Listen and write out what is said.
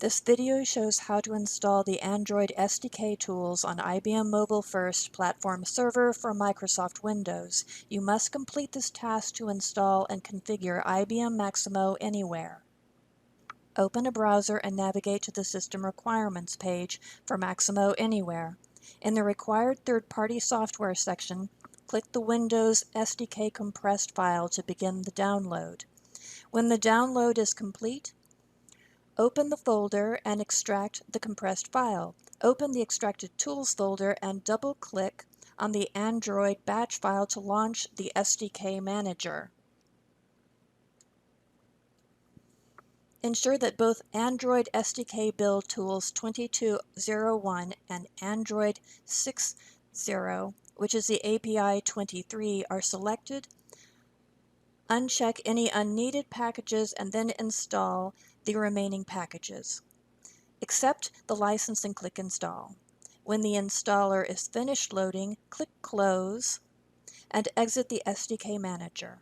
This video shows how to install the Android SDK tools on IBM Mobile First Platform Server for Microsoft Windows. You must complete this task to install and configure IBM Maximo anywhere. Open a browser and navigate to the System Requirements page for Maximo Anywhere. In the Required Third-Party Software section, click the Windows SDK compressed file to begin the download. When the download is complete, open the folder and extract the compressed file. Open the Extracted Tools folder and double-click on the Android batch file to launch the SDK Manager. Ensure that both Android SDK Build Tools 2201 and Android 6.0, which is the API 23, are selected. Uncheck any unneeded packages and then install the remaining packages. Accept the license and click Install. When the installer is finished loading, click Close and exit the SDK Manager.